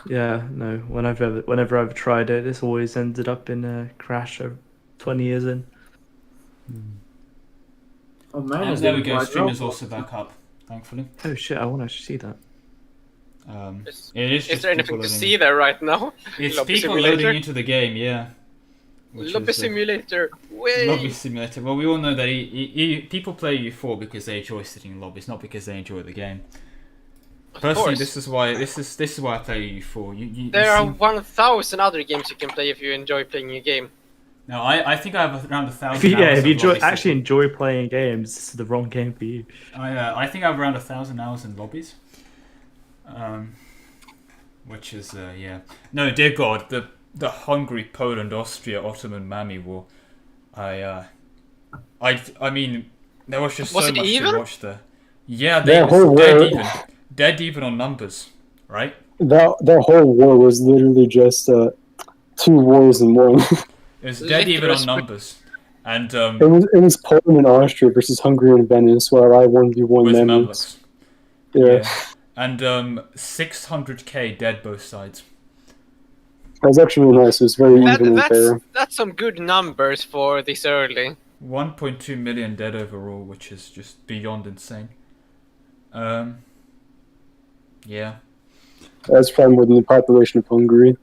Yeah, no. Whenever I've tried it, it's always ended up in a crash of 20 years in. Oh man, And it's there we doing go. quite Stream well. is also back up, thankfully. Oh shit! I want to actually see that. It is Is just there people anything to loading. see there right now? It's Lobby people simulator? loading into the game, yeah. Lobby simulator. Way. Lobby simulator. Well, we all know that people play EU4 because they enjoy sitting in lobbies, not because they enjoy the game. Personally, course. this is why I play EU4. There are 1,000 other games you can play if you enjoy playing a game. No, I think I have around 1,000 Yeah, hours if you of lobby actually sitting. enjoy playing games, this is the wrong game for you. I think I have around 1,000 hours in lobbies. Which is yeah. No, dear God, the Hungary, Poland, Austria, Ottoman Mammy War. I mean, there was just Was so it much even? to watch there. Yeah, they That whole was war, dead even on numbers, right? that whole war was literally just 2 wars in one. It was dead even on Literally numbers, and it was Poland and Austria versus Hungary and Venice, while I 1v1 with Mamluks. Mamluks. Yeah. And 600k dead both sides. That was actually really nice. It was very even and fair. That's some good numbers for this early. 1.2 million dead overall, which is just beyond insane. Yeah. That's probably more than the population of Hungary.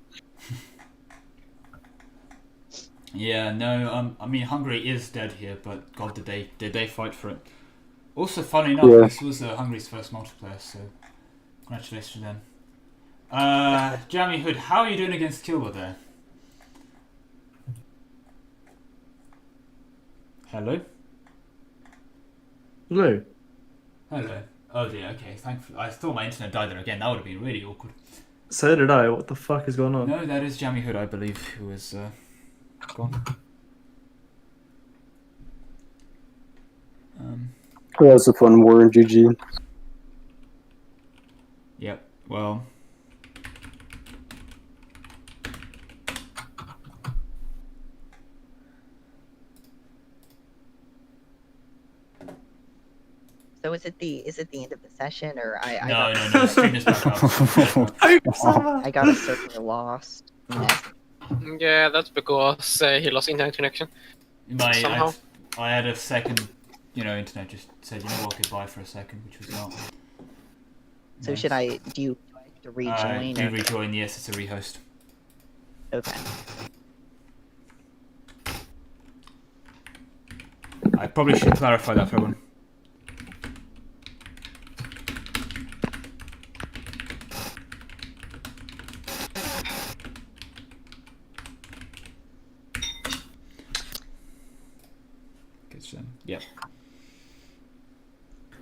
Yeah, no, I mean Hungary is dead here, but God, did they fight for it? Also, funny enough, this was Hungary's first multiplayer, so congratulations to them. Jamie Hood, how are you doing against Kilber there? Hello? Hello. Hello. Oh dear, okay, thankfully. I thought my internet died there again, that would have been really awkward. So did I. What the fuck is going on? No, that is Jamie Hood, I believe, who is gone. That was a fun war in GG. Yep, well... So is it the end of the session, or No, stream is back up. I got a server lost. Yeah, that's because he lost internet connection. Somehow. I had a second, internet just said, what, goodbye for a second, which was not. So nice. should I do you have to rejoin? Do rejoin, yes, it's a rehost. Okay. I probably should clarify that for everyone. Yep.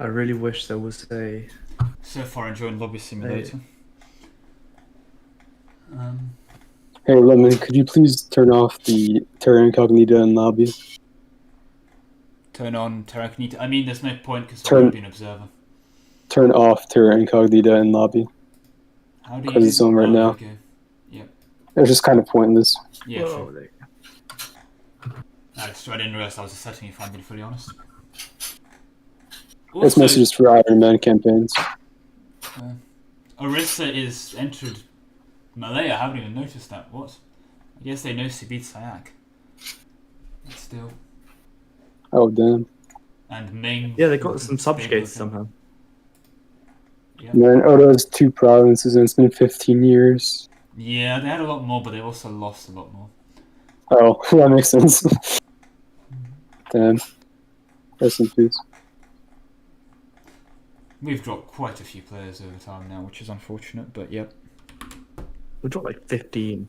I really wish there was a... So far enjoying Lobby Simulator. Hey Lemon, could you please turn off the Terra Incognita in lobby? Turn on Terra Incognita. I mean, there's no point because we're going to be an observer. Turn off Terra Incognita in lobby. How do you? Because it's on right now. Okay. Yep. It's just kind of pointless. Yeah, Whoa, sure. That's true. I didn't realize I was a setting, if I'm being fully honest. It's mostly just for Iron Man campaigns. Orisa is entered Malaya. I haven't even noticed that. What? I guess they know Sibit Sayak. But still. Oh, damn. And Ming. Yeah, they got some subjugated somehow. Yeah. Man, Odo has 2 provinces and it's been 15 years. Yeah, they had a lot more, but they also lost a lot more. Oh, that makes sense. Damn. Rest in peace. We've dropped quite a few players over time now, which is unfortunate, but yep. We dropped like 15.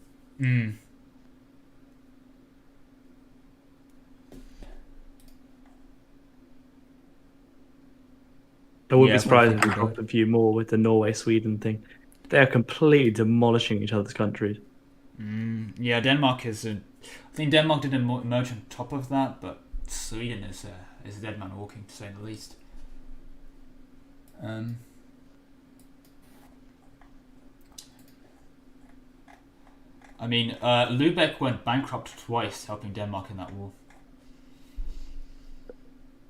I wouldn't be surprised if we dropped a few more with the Norway-Sweden thing. They are completely demolishing each other's countries. Yeah, Denmark is I think Denmark did emerge on top of that, but Sweden is a dead man walking, to say the least. I mean, Lubeck went bankrupt twice, helping Denmark in that war.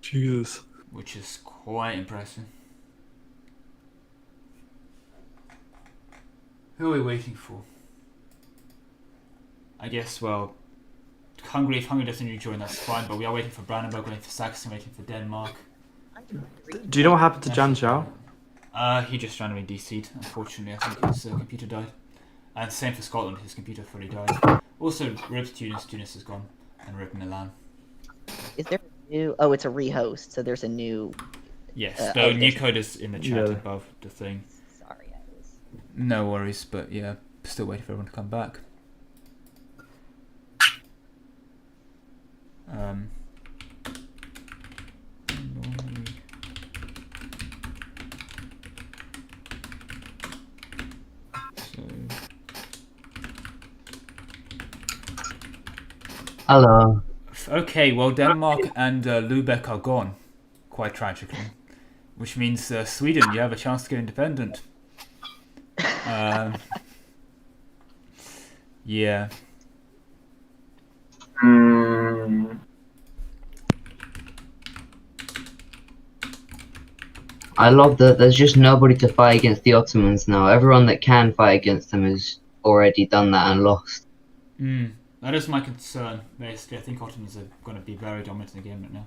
Jesus. Which is quite impressive. Who are we waiting for? I guess, well, Hungary, if Hungary doesn't rejoin, that's fine, but we are waiting for Brandenburg, waiting for Saxony, waiting for Denmark. Do you know what happened to Jan Zhao? He just randomly DC'd, unfortunately. I think his computer died. And same for Scotland, his computer fully died. Also, RIP Tunis, Tunis is gone. And RIP Milan. Is there a new? Oh, it's a rehost, so there's a new. Yes, oh, the new code is in the chat Yeah. above the thing. Sorry, I was. No worries, but yeah, still waiting for everyone to come back. Hello. Okay, well, Denmark and Lubeck are gone, quite tragically. Which means Sweden, you have a chance to get independent. Yeah. I love that there's just nobody to fight against the Ottomans now. Everyone that can fight against them has already done that and lost. That is my concern, basically. I think Ottomans are going to be very dominant in the game right now.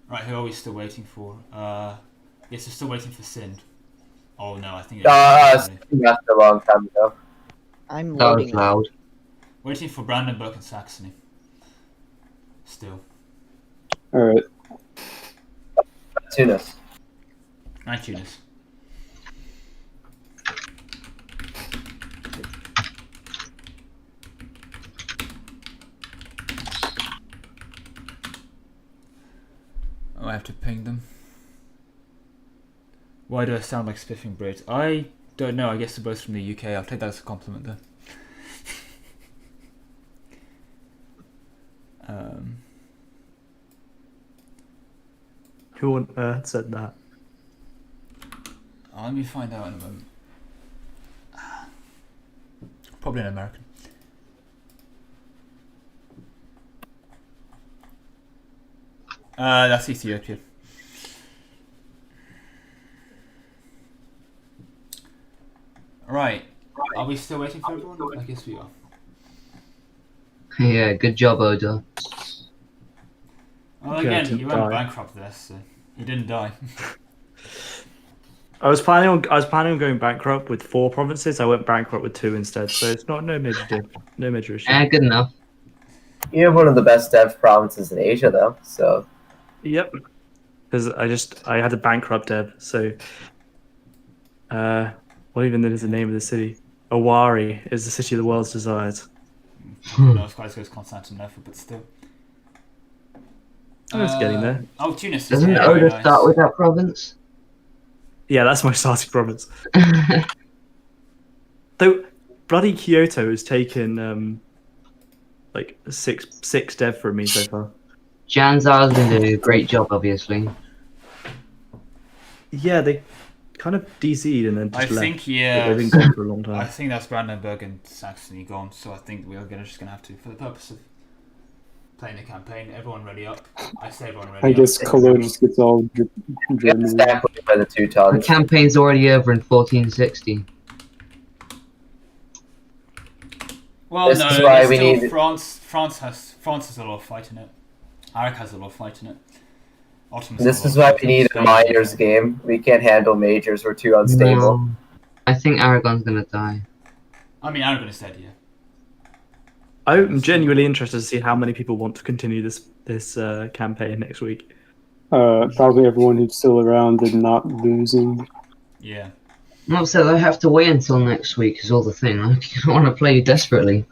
Right, who are we still waiting for? Yes, we're still waiting for Sind. Oh no, I think that's a long time ago. I'm That was loading. loud. waiting for Brandenburg and Saxony. Still. Alright. Tunis. And Tunis. Oh, I have to ping them. Why do I sound like spiffing Brits? I don't know. I guess they're both from the UK. I'll take that as a compliment, though. Who on earth said that? Let me find out in a moment. Probably an American. That's Ethiopia. Right. Are we still waiting for everyone? I guess we are. Yeah, good job, Odo. Well, Okay, again, didn't you went die. bankrupt there, so you didn't die. I was planning on going bankrupt with 4 provinces. I went bankrupt with 2 instead, so it's not no major deal, no major issue. Good enough. You have one of the best dev provinces in Asia, though. So Yep, because I had a bankrupt dev. So, what even is the name of the city? Awari is the city of the world's desires. No, this guy's goes Constantinople, but still. Oh, it's getting there. Oh, Tunis is Doesn't very Odo nice. start with that province? Yeah, that's my starting province. Though bloody Kyoto has taken like six dev from me so far. Janzar's been doing a great job, obviously. Yeah, they kind of DC'd and then I just left. think, But yeah. they've been gone for a long I time. think that's Brandenburg and Saxony gone, so I think we're just gonna have to, for the purpose of playing the campaign, everyone ready up. I say everyone ready I up. guess Cologne just gets all get Germany. stamped by the The Teutons. campaign's already over in 1460. Well, This no, is why there's we still need- France has a lot of fight in it. Arak has a lot of fight in it. Ottomans This have is a lot why of we fight in need it. a minors game. We can't handle majors. We're too unstable. No. I think Aragon's gonna die. I mean, Aragon is dead, yeah. I'm genuinely interested to see how many people want to continue this campaign next week. Probably everyone who's still around and not losing. Yeah. Not so I have to wait until next week is all the thing. I don't want to play desperately.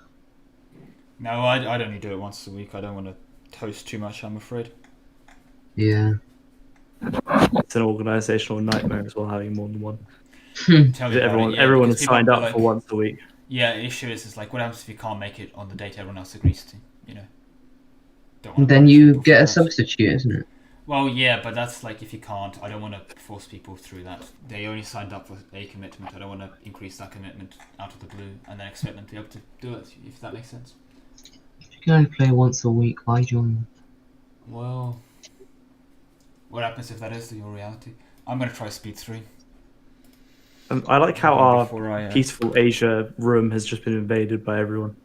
No, I'd only do it once a week. I don't want to host too much, I'm afraid. Yeah. It's an organizational nightmare as well, having more than one. Tell me about Everyone it, yeah, everyone because has people signed are up like- for once a week. Yeah, the issue is like, what happens if you can't make it on the date everyone else agrees to, you know? Don't wanna Then punish you people for get a that. substitute, isn't it? Well, yeah, but that's like if you can't, I don't want to force people through that. They only signed up for a commitment. I don't want to increase that commitment out of the blue and then expect them to be able to do it, if that makes sense. If you can only play once a week, why join? Well, what happens if that is your reality? I'm going to try speed 3. I like how our Before I, peaceful Asia room has just been invaded by everyone.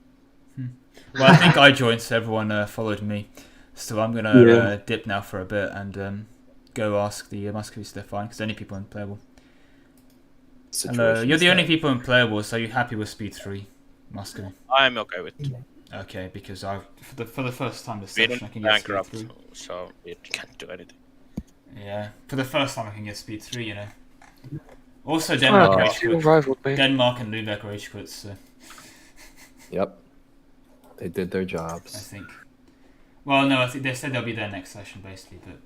Well, I think I joined, so everyone followed me. So I'm gonna dip now for a bit and go ask the Muscovy if they're fine, because any people unplayable. Hello, you're the only people unplayable, so you're happy with speed 3, Muscovy? I'm okay with it. Okay, because for the first time this We session I don't can get speed bankrupt, 3. so we can't do anything. Yeah, for the first time I can get speed 3, you know. Also, Denmark rage quit. Denmark and Lubeck rage quits, so Yep. They did their I jobs. think. Well, no, I think they said they'll be there next session, basically, but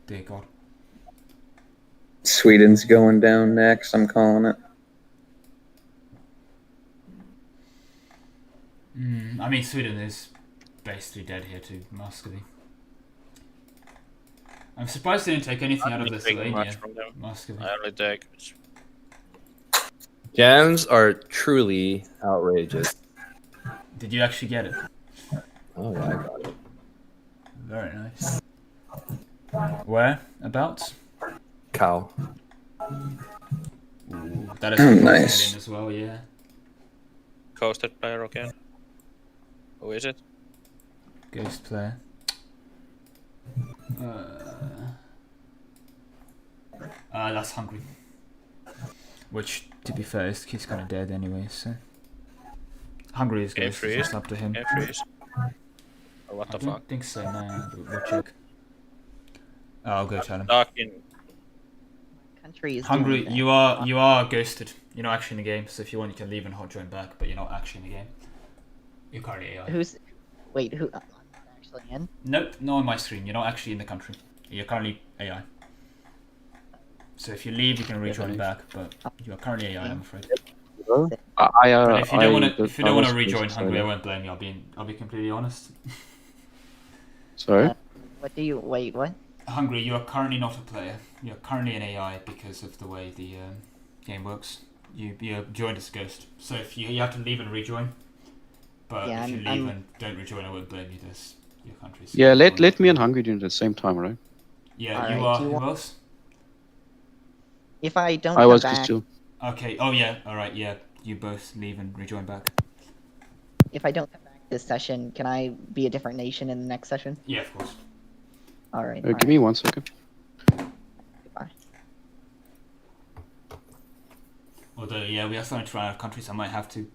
dear God. Sweden's going down next, I'm calling it. I mean, Sweden is basically dead here too, Muscovy. I'm surprised they didn't take anything out of Lithuania, Muscovy. I only take. Gens are truly outrageous. Did you actually get it? Oh yeah, I got it. Very nice. Where? Abouts? Cow. Ooh, that is nice. as well, yeah. Coasted player again. Who is it? Ghost player. That's Hungary. Which, to be fair, he's kind of dead anyway, so... Hungary is Ghost, so it's up to him. Freeze. Or what the I fuck? don't think so, no. We'll check. Oh, I'll go tell him. Country is Hungary, doing you are ghosted. You're not actually in the game, so if you want, you can leave and hot join back, but you're not actually in the game. You're currently AI. Wait, who? I'm not actually in. Nope, not on my screen. You're not actually in the country. You're currently AI. So if you leave, you can rejoin back, but you are currently AI, I'm afraid. But if you don't want to rejoin Hungary, I won't blame you. I'll be completely honest. Sorry? What do you wait? What? Hungary, you are currently not a player. You're currently an AI because of the way the game works. You're joined as a ghost. So if you have to leave and rejoin. But Yeah, if you leave and don't rejoin, I won't blame you. There's your country's. Yeah, let me and Hungary do it at the same time, right? Yeah, Alright, you are. do you Who want- else? If I don't I come was back, just too. Okay. Oh yeah. All right. Yeah. You both leave and rejoin back. if I don't come back this session, can I be a different nation in the next session? Yeah, of course. All right. Give me 1 second. Goodbye. Although, yeah, we are starting to run out of countries. I might have to,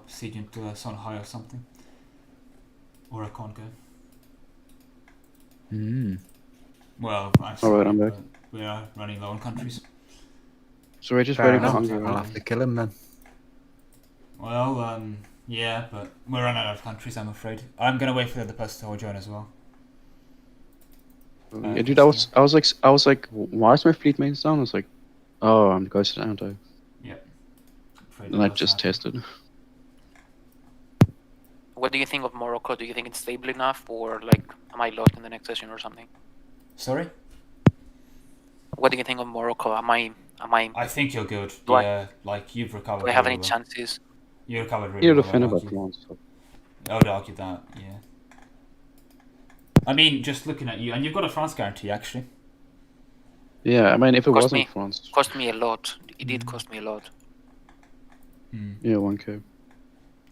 siege into Songhai or something. Or a Congo. Well, I'm sorry, Alright, I'm back. but we are running low on countries. So we're just Fair waiting for enough. Hungary. I'll right? have to kill him then. Well, yeah, but we're running out of countries, I'm afraid. I'm gonna wait for the other person to join as well. Yeah, dude, I was like, why is my fleet maintenance down? I was like, oh, I'm ghosted, aren't I? Yep. And I just tested. What do you think of Morocco? Do you think it's stable enough, or like, am I lost in the next session or something? Sorry? What do you think of Morocco? Am I? I think you're good. Do I- Yeah, like you've recovered. Do I have any really well. chances? You recovered really You're well. defended by I'd argue. France. So. I would argue that, yeah. I mean, just looking at you, and you've got a France guarantee, actually. Yeah, I mean, if it Cost wasn't me- France. Cost me a lot. It did cost me a lot. Yeah, 1k.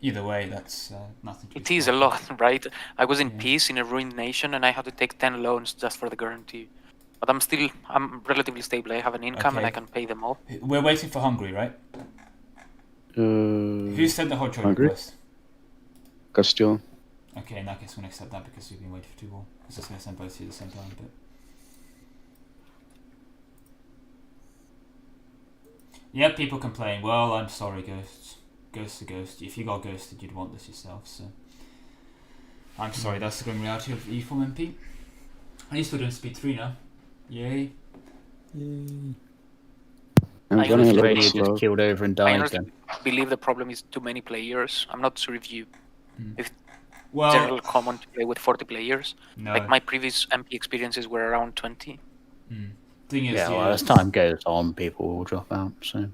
Either way, that's nothing to It is a lot, right? I was in peace in a ruined nation, and I had to take 10 loans just for the guarantee. But I'm relatively stable. I have an income, and Okay. I can pay them off. We're waiting for Hungary, right? Who sent the hot join Hungary? request? Okay, Castile. in that case, we'll accept that because we've been waiting for too long. I was just going to send both to you at the same time, but... Yeah, people complain. Well, I'm sorry, ghosts. Ghost to ghost. If you got ghosted, you'd want this yourself, so... I'm sorry, that's the grim reality of E4 MP. At least we're doing speed 3 now. Yay. I'm I running a honestly little Radio slow. just killed over and I died honestly then. believe the problem is too many players. I'm not sure if it's Well, generally common to play with 40 players. no. Like my previous MP experiences were around 20. Thing is, Yeah, well, as time goes on, people will drop out, so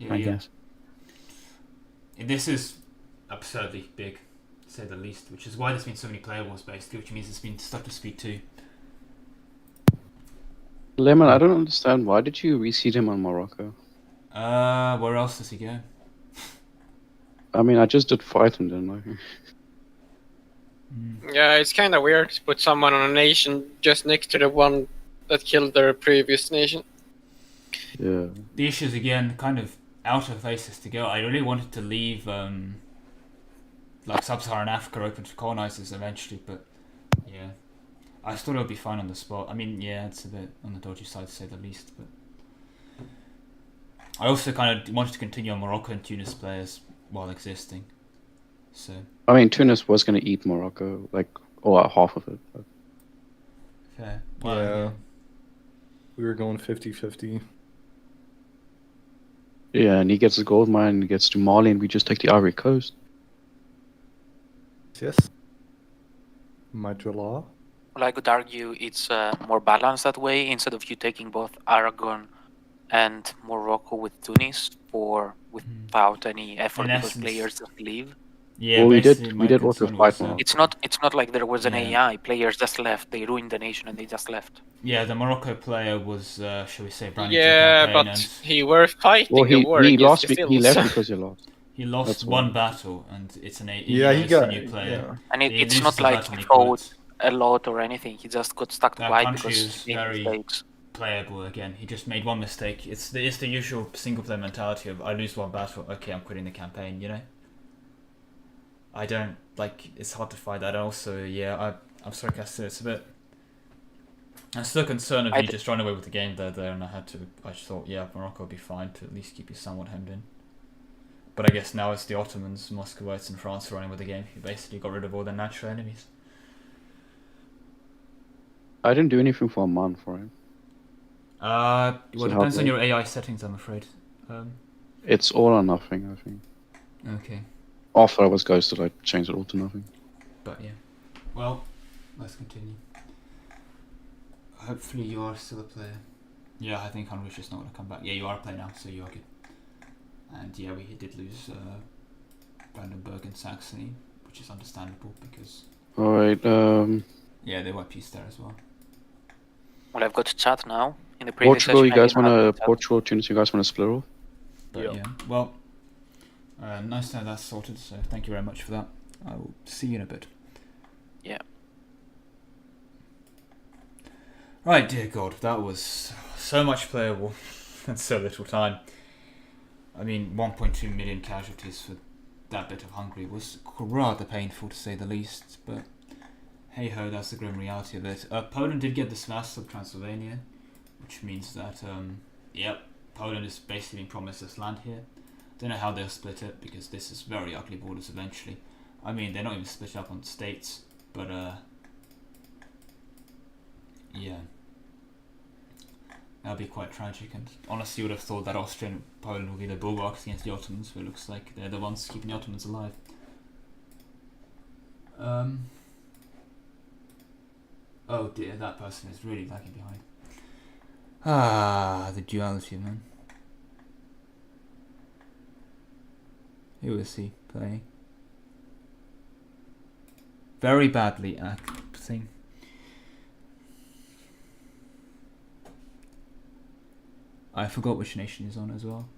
I guess. This is absurdly big, to say the least, which is why there's been so many player wars basically, which means it's been stuck to speed 2. Lemon, I don't understand. Why did you reseed him on Morocco? Where else does he go? I mean, I just did fight him, didn't I? Yeah, it's kind of weird to put someone on a nation just next to the one that killed their previous nation. Yeah. The issue is again kind of out of places to go. I really wanted to leave like sub-Saharan Africa open to colonizers eventually, but yeah, I thought it would be fine on the spot. I mean, yeah, it's a bit on the dodgy side to say the least, but I also kind of wanted to continue on Morocco and Tunis players while existing. So I mean, Tunis was going to eat Morocco, like, or half of it. But... fair. Yeah. We were going 50-50. Yeah, and he gets the gold mine, and he gets to Mali, and we just take the Ivory Coast. Yes. Majala. Well, I could argue it's more balanced that way, instead of you taking both Aragon and Morocco with Tunis without any effort In because essence. players just leave. Yeah, Well, we basically my did also concern fight was, Morocco. It's not like there was an Yeah. AI. Players just left. They ruined the nation and they just left. Yeah, the Morocco player was, shall we say, brand new Yeah, campaign, but and he were fighting Well, the war he against lost. the He Phils. left because he lost. he lost That's one why. battle, and it's an Yeah, he it's got. a new player. Yeah. And He it's loses not the like battle he and fought quits. a lot or anything. He just got stuck That twice country because is he made very mistakes. playable again. He just made one mistake. It's the usual single player mentality of I lose one battle, okay, I'm quitting the campaign. You know. I don't like. It's hard to fight that. Also, yeah, I'm sarcastic. It's a bit. I'm still concerned of you just running away with the game there, and I just thought, yeah, Morocco would be fine to at least keep you somewhat hemmed in. But I guess now it's the Ottomans, Muscovites, and France running with the game. You basically got rid of all their natural enemies. I didn't do anything for a month, right? Well, it So depends how on do your AI settings, I'm afraid. It's all or nothing, I think. Okay. After I was ghosted, I changed it all to nothing. But yeah. Well, let's continue. Hopefully you are still a player. Yeah, I think Hungary's just not going to come back. Yeah, you are a player now, so you are good. And yeah, we did lose Brandenburg and Saxony, which is understandable because... Alright, yeah, they were peace there as well. Well, I've got chat now. In the previous Portugal, you session, I guys didn't want have to... chat. Portugal, Tunis, you guys want to split off? But yeah, well, nice to have that sorted, so thank you very much for that. I will see you in a bit. Yeah. Right, dear God, that was so much playable and so little time. I mean, 1.2 million casualties for that bit of Hungary was rather painful to say the least, but hey ho, that's the grim reality of it. Poland did get the smash of Transylvania, which means that, yep, Poland is basically being promised this land here. Don't know how they'll split it, because this is very ugly borders eventually. I mean, they're not even split up on states, but yeah. That'll be quite tragic, and honestly you would have thought that Austria and Poland would be the bulwarks against the Ottomans, but it looks like they're the ones keeping the Ottomans alive. Oh dear, that person is really lagging behind. Ah, the duality, man. Who is he playing? Very badly acting. I forgot which nation he's on as well.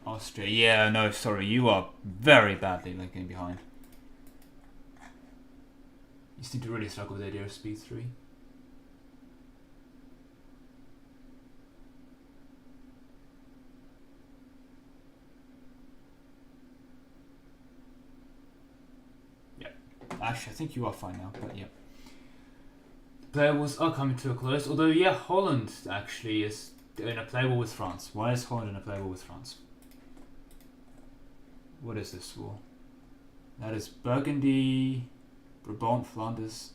Austria. Yeah, no, sorry, you are very badly lagging behind. You seem to really struggle with the idea of speed 3. Yeah, actually, I think you are fine now, but yeah. The player was coming to a close, although, yeah, Holland actually is in a play war with France. Why is Holland in a play war with France? What is this war? That is Burgundy, Brabant, Flanders.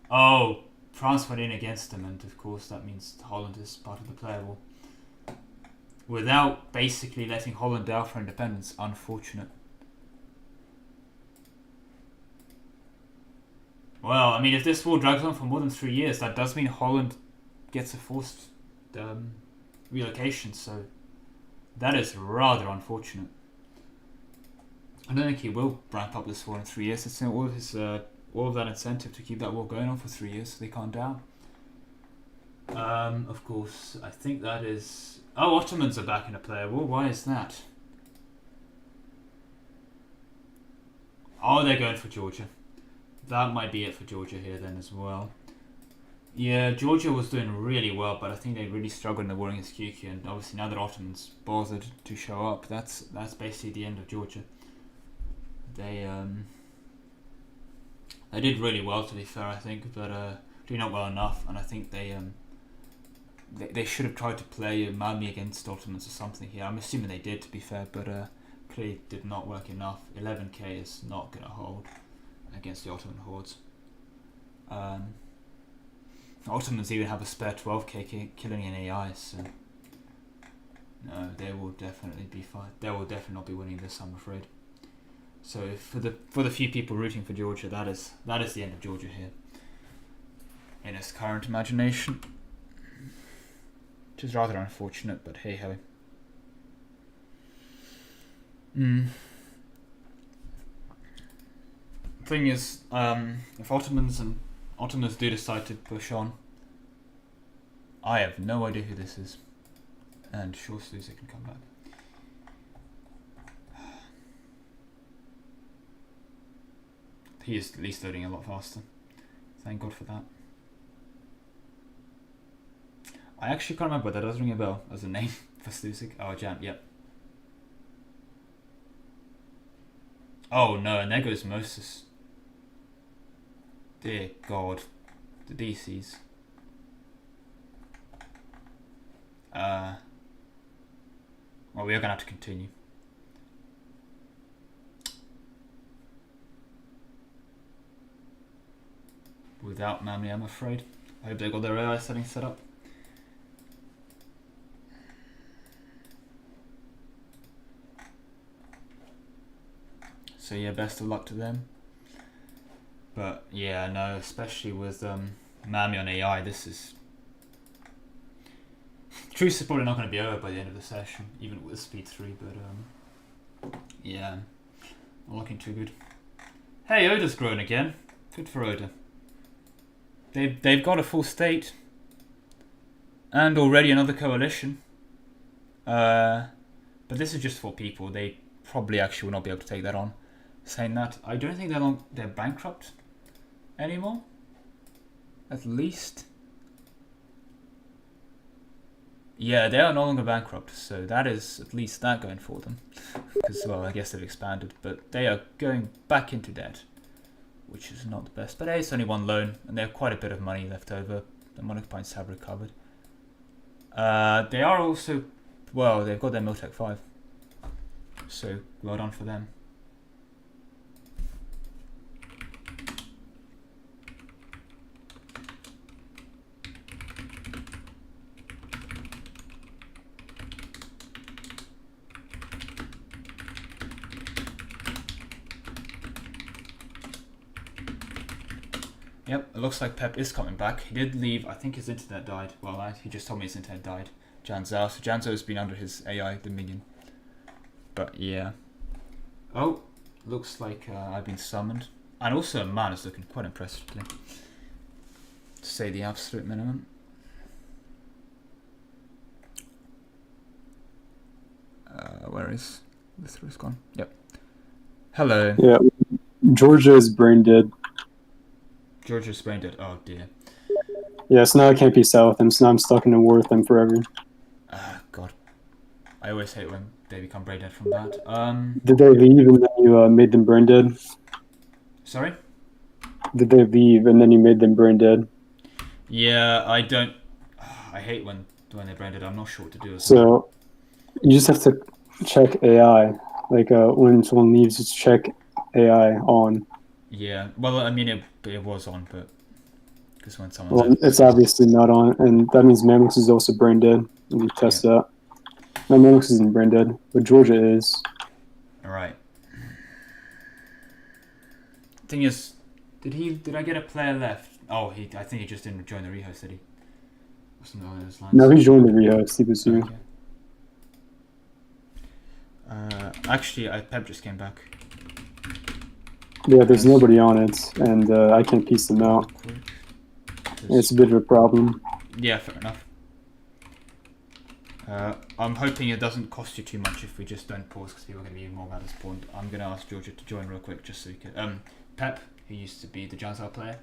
Oh, France went in against them, and of course that means Holland is part of the player war. Without basically letting Holland out for independence. Unfortunate. Well, I mean, if this war drags on for more than 3 years, that does mean Holland gets a forced relocation, so that is rather unfortunate. I don't think he will ramp up this war in 3 years. It's all of that incentive to keep that war going on for 3 years, so they calm down. Of course, I think that is. Oh, Ottomans are back in a player war. Why is that? Oh, they're going for Georgia. That might be it for Georgia here then as well. Yeah, Georgia was doing really well, but I think they really struggled in the war against QQ, and obviously now that Ottomans bothered to show up, that's basically the end of Georgia. They did really well, to be fair, I think, but did not well enough, and I think they should have tried to play Mami against Ottomans or something here. I'm assuming they did, to be fair, but clearly did not work enough. 11k is not going to hold against the Ottoman hordes. Ottomans even have a spare 12k killing in AI, so no, they will definitely be fine. They will definitely not be winning this, I'm afraid. So for the few people rooting for Georgia, that is the end of Georgia here in its current imagination, which is rather unfortunate, but hey ho. Thing is, if Ottomans do decide to push on, I have no idea who this is, and sure Susa can come back. He is at least loading a lot faster. Thank God for that. I actually can't remember, but that does ring a bell as a name for Slusik. Oh, Jam, yep. Oh no, and there goes Moses. Dear God. The DCs. Well, we are going to have to continue. Without Mami, I'm afraid. I hope they got their AI settings set up. So yeah, best of luck to them. But yeah, no, especially with Mami on AI, this is... Truce is probably not going to be over by the end of the session, even with speed 3, but yeah, not looking too good. Hey, Oda's grown again. Good for Oda. They've got a full state and already another coalition. But this is just 4 people. They probably actually will not be able to take that on. Saying that, I don't think they're bankrupt anymore. At least. Yeah, they are no longer bankrupt, so that is at least that going for them. Because, well, I guess they've expanded, but they are going back into debt, which is not the best. But hey, it's only 1 loan, and they have quite a bit of money left over. The Monarch points have recovered. They are also, well, they've got their Miltech 5. So, well done for them. Yep, it looks like Pep is coming back. He did leave. I think his internet died. Well, he just told me his internet died. Janzao. So Janzao's been under his AI, the minion. But yeah. Oh, looks like I've been summoned. And also, man is looking quite impressive today. To say the absolute minimum. Where is this? Is gone. Yep. Hello. Yeah, Georgia is brain dead. Georgia's brain dead. Oh dear. Yeah, so now I can't be south of them, so now I'm stuck in a war with them forever. God. I always hate when they become brain dead from that. Did they leave and then you made them brain dead? Sorry? Did they leave and then you made them brain dead? Yeah, I don't... I hate when they're brain dead. I'm not sure what to do with So, you just have to check AI. Like, when someone leaves, just check AI on. Yeah, well, I mean, it was on, but... Because when someone's... Well, it's obviously not on, and that means Mammox is also brain dead. You test that. No, Mammox isn't brain dead, but Georgia is. Alright. Thing is, did I get a player left? Oh, I think he just didn't join the rehost, did he? Or something along those lines. No, he joined the rehost. He was you. Okay. Actually, Pep just came back. Yeah, there's nobody on it, and I can't piece them out. It's a bit of a problem. Yeah, fair enough. I'm hoping it doesn't cost you too much if we just don't pause, because people are going to be even more mad at this point. I'm going to ask Georgia to join real quick, just so you can. Pep, who used to be the Janzar player,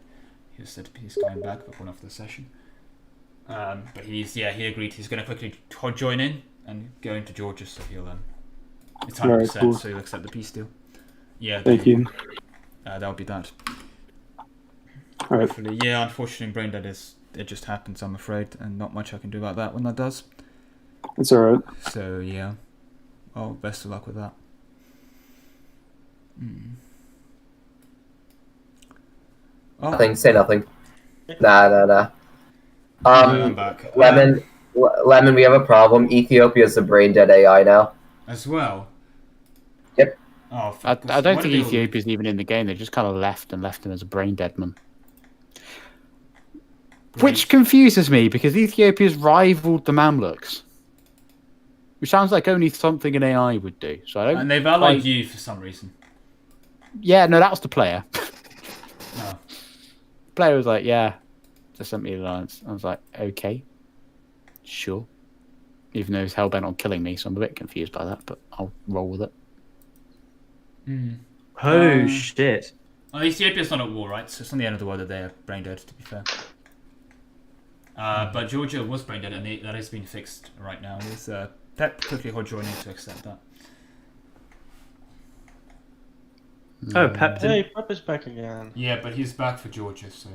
he said he's coming back before after the session. But he agreed he's going to quickly join in and go into Georgia, so he'll it's 100%, Alright, cool. so he'll accept the peace deal. Yeah. Thank you. That'll be that. Alright. Hopefully, yeah. Unfortunately, brain dead it just happens. I'm afraid, and not much I can do about that when that does. It's alright. So yeah. Oh, best of luck with that. Oh. Nothing. Say nothing. Nah. I'm back. Lemon, Lemon, we have a problem. Ethiopia's a brain dead AI now. As well. Yep. Oh, I don't think Ethiopia's even in the game. They just kind of left him as a brain dead man. Which confuses me, because Ethiopia's rivaled the Mamluks. Which sounds like only something an AI would do. So I don't. And they've allied you for some reason. Yeah, no, that was the player. No. The player was like, yeah, just sent me an alliance. I was like, okay, sure. Even though he's hellbent on killing me, so I'm a bit confused by that, but I'll roll with it. Oh, shit. Well, Ethiopia's not at war, right? So it's not the end of the world that they're brain dead, to be fair. But Georgia was brain dead, and that has been fixed right now. There's Pep quickly joining to accept that. Oh, Pep did. Hey, Pep is back again. Yeah, but he's back for Georgia, so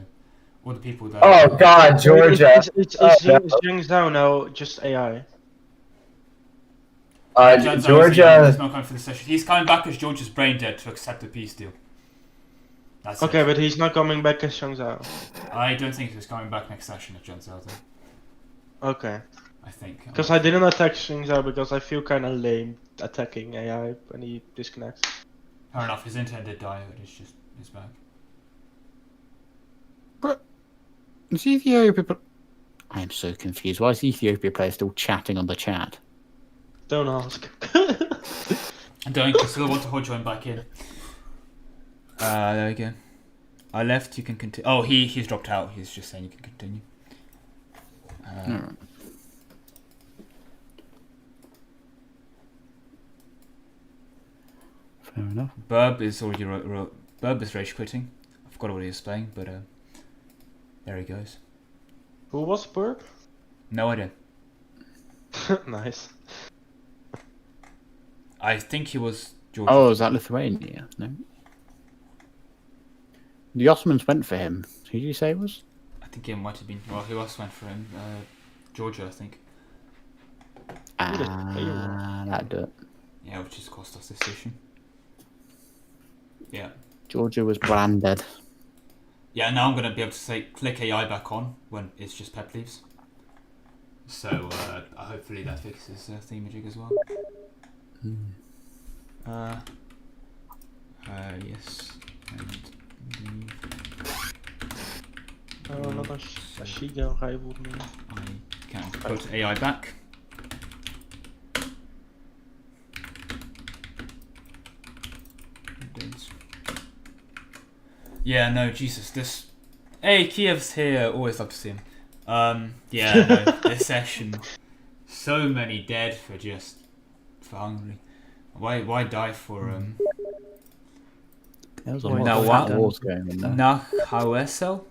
all the people that. Oh God, Georgia! Is Zhang Zhao now just AI? Georgia. He's not coming for the session. He's coming back as Georgia's brain dead to accept the peace deal. That's okay, it. but he's not coming back as Zhang Zhao. I don't think he's coming back next session at Janzar, though. Okay. I think. Because I didn't attack Zhang Zhao because I feel kind of lame attacking AI when he disconnects. Fair enough. His internet did die, but it's back. But is Ethiopia? I am so confused. Why is the Ethiopia player still chatting on the chat? Don't ask. Don't, I still want to join back in. There we go. I left, you can continue. Oh, he's dropped out. He's just saying you can continue. Fair enough. Burb is already Burb is rage quitting. I forgot what he was playing, but there he goes. Who was Burp? No idea. Nice. I think he was Georgia. Oh, is that Lithuania? No. The Ottomans went for him. Who did you say it was? I think it might have been. Well, who else went for him? Georgia, I think. That'd do it. Yeah, which has cost us this issue. Yeah. Georgia was branded. Yeah, now I'm going to be able to say click AI back on when it's just Pep leaves. So hopefully that fixes thingamajig as well. Yes. And oh, another Shiga rivaled me. I can put AI back. Yeah, no, Jesus, this... Hey, Kiev's here, always love to see him. Yeah, no, this session, so many dead for Hungary. Why die for, There was a lot of wars going on there. Nahawesel?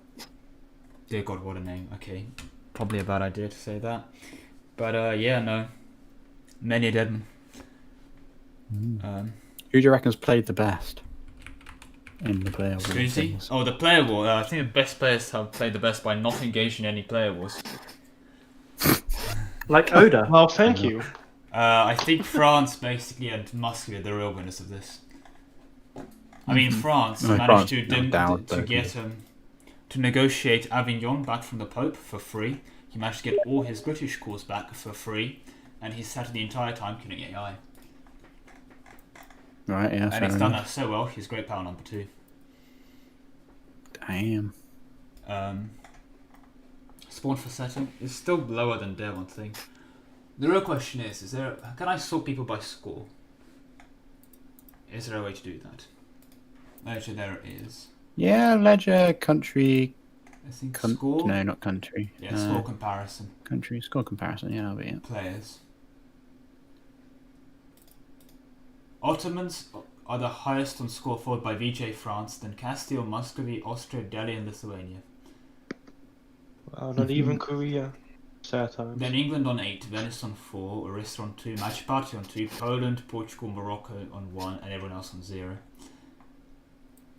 Dear God, what a name. Okay, probably a bad idea to say that. But, yeah, no. Many dead men. Who do you reckon's played the best in the player war? Susie? Oh, the player war. I think the best players have played the best by not engaging in any player wars. Like Oda. Well, thank you. I think France basically and Muscovy are the real winners of this. I mean, France managed to get to negotiate Avignon back from the Pope for free. He managed to get all his British cores back for free, and he sat the entire time killing AI. Right, yeah. And he's done that so well. He's great power number 2. Damn. Spawn for setting is still lower than Dev, I think. The real question is there? Can I sort people by score? Is there a way to do that? Ledger, there it is. Yeah, ledger, country. I think score. No, not country. Yeah, score comparison. Country score comparison. Yeah, I'll be it. Players. Ottomans are the highest on score, followed by VJ France, then Castile, Muscovy, Austria, Delhi, and Lithuania. Wow, not even Korea. Sad times. Then England on 8, Venice on 4, Orissa on 2, Match Party on 2, Poland, Portugal, Morocco on 1, and everyone else on 0.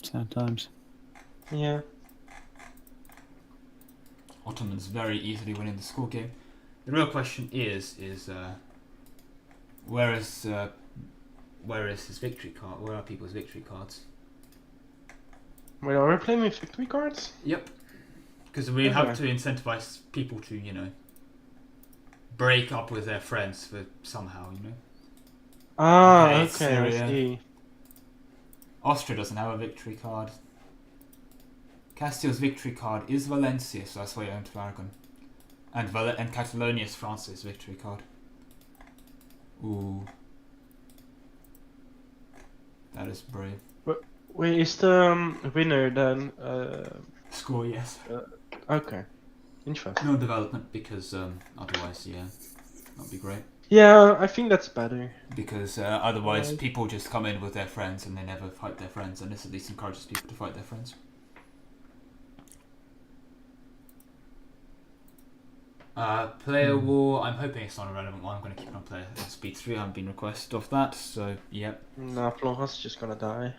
Sad times. Yeah. Ottomans very easily winning the score game. The real question is where is his victory card? Where are people's victory cards? Wait, are we playing with victory cards? Yep. Because we have to incentivize people to, you know, break up with their friends for somehow, you know. Ah, okay, Syria. I see. Austria doesn't have a victory card. Castile's victory card is Valencia, so that's why I own Aragon. And Catalonia is France's victory card. Ooh. That is brave. Wait, is the winner then... Score, yes. Okay. Interesting. No development, because otherwise, yeah, that'd be great. Yeah, I think that's better. Because otherwise people just come in with their friends and they never fight their friends, and this at least encourages people to fight their friends. Player war, I'm hoping it's not a relevant one. I'm going to keep it on player speed 3. I haven't been requested off that, so yep. Nah, Florence just gonna die.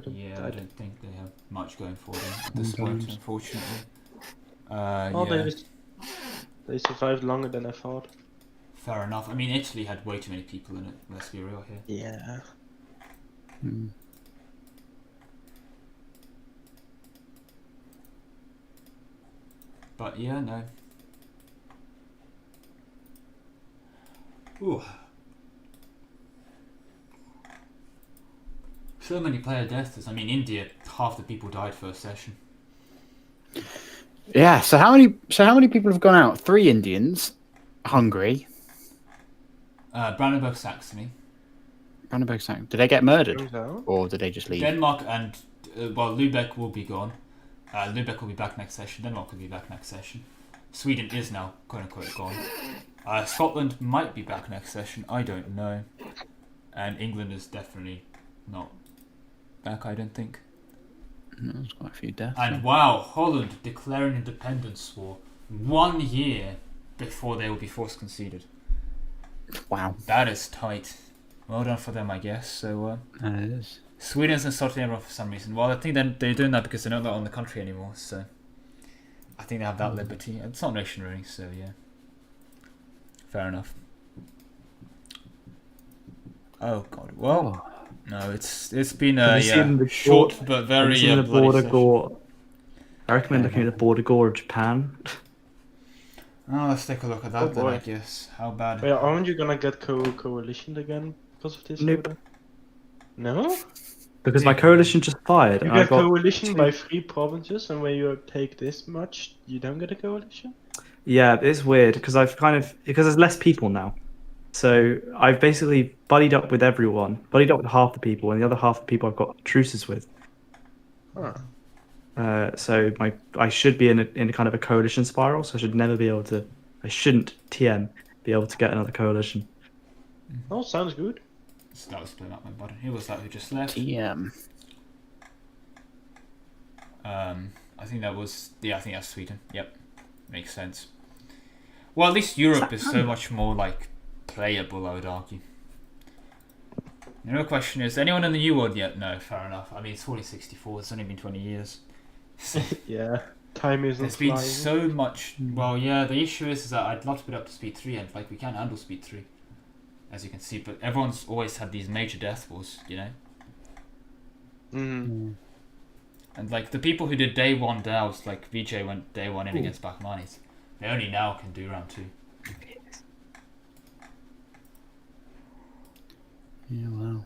Yeah, I don't think they have much going for them at this point, unfortunately. Oh, yeah. they survived longer than I thought. Fair enough. I mean, Italy had way too many people in it, let's be real here. Yeah. But yeah, no. Ooh. So many player deaths. I mean, India, half the people died first session. Yeah. So how many people have gone out? 3 Indians, Hungary. Brandenburg Saxony. Brandenburg Saxony. Did they get murdered, So? or did they just leave? Denmark and well, Lubeck will be gone. Lubeck will be back next session. Denmark will be back next session. Sweden is now quote unquote gone. Scotland might be back next session. I don't know. And England is definitely not back, I don't think. No, there's quite a few deaths. And wow, Holland declaring independence war 1 year before they will be force conceded. Wow. That is tight. Well done for them, I guess. So it is. Sweden's insulting everyone for some reason. Well, I think they're doing that because they're not on the country anymore, so I think they have that liberty. It's not nation really, so yeah. Fair enough. Oh god. Well, no, it's been a short but very the bloody border session. gore. I recommend looking at the border gore of Japan. Oh, let's take a look at that then, I guess. How bad? Wait, aren't you gonna get coalition again because of this? Nope. Order? No? Because my coalition just fired. You and I get got coalition by 3 provinces, and when you take this much, you don't get a coalition? Yeah, it's weird because because there's less people now. So I've basically buddied up with everyone, buddied up with half the people, and the other half of the people I've got truces with. Huh. So I should be in a kind of a coalition spiral. So I should never be able to. I shouldn't TM be able to get another coalition. Oh, sounds good. So that was playing up my button. Who was that who just left? TM. I think that was I think that's Sweden. Yep, makes sense. Well, at least Europe is so much more like playable, I would argue. The real question is, anyone in the New World yet? No, fair enough. I mean, it's 4064. It's only been 20 years. Yeah, time isn't There's been flying. so much. Well, yeah. The issue is that I'd love to put it up to speed 3, and like we can't handle speed 3, as you can see. But everyone's always had these major death wars, you know. Mm. And like the people who did day 1 DAOs, like VJ went day 1 in against Bachmanis. They only now can do round 2. Yeah, wow.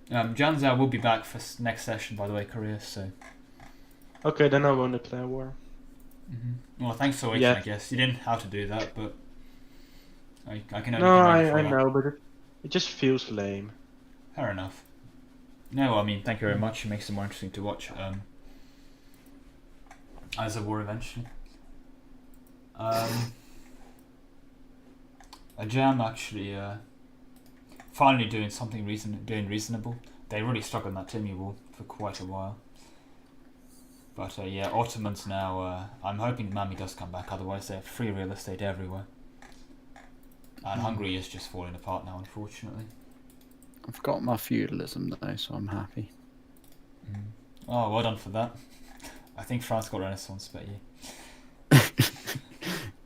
Janzao will be back for next session, by the way, Korea. So. Okay, then I won't declare war. Well, thanks for waiting. Yeah. I guess you didn't have to do that, but I can only. No, commend I for know, but it just feels lame. Fair enough. No, I mean, thank you very much. It makes it more interesting to watch as a war eventually. A Jam actually finally doing something reasonable. They really struggled in that Timmy war for quite a while. But yeah, Ottomans now, I'm hoping Mami does come back, otherwise they have free real estate everywhere. And Hungary is just falling apart now, unfortunately. I've got my feudalism though, so I'm happy. Oh, well done for that. I think France got Renaissance, but yeah.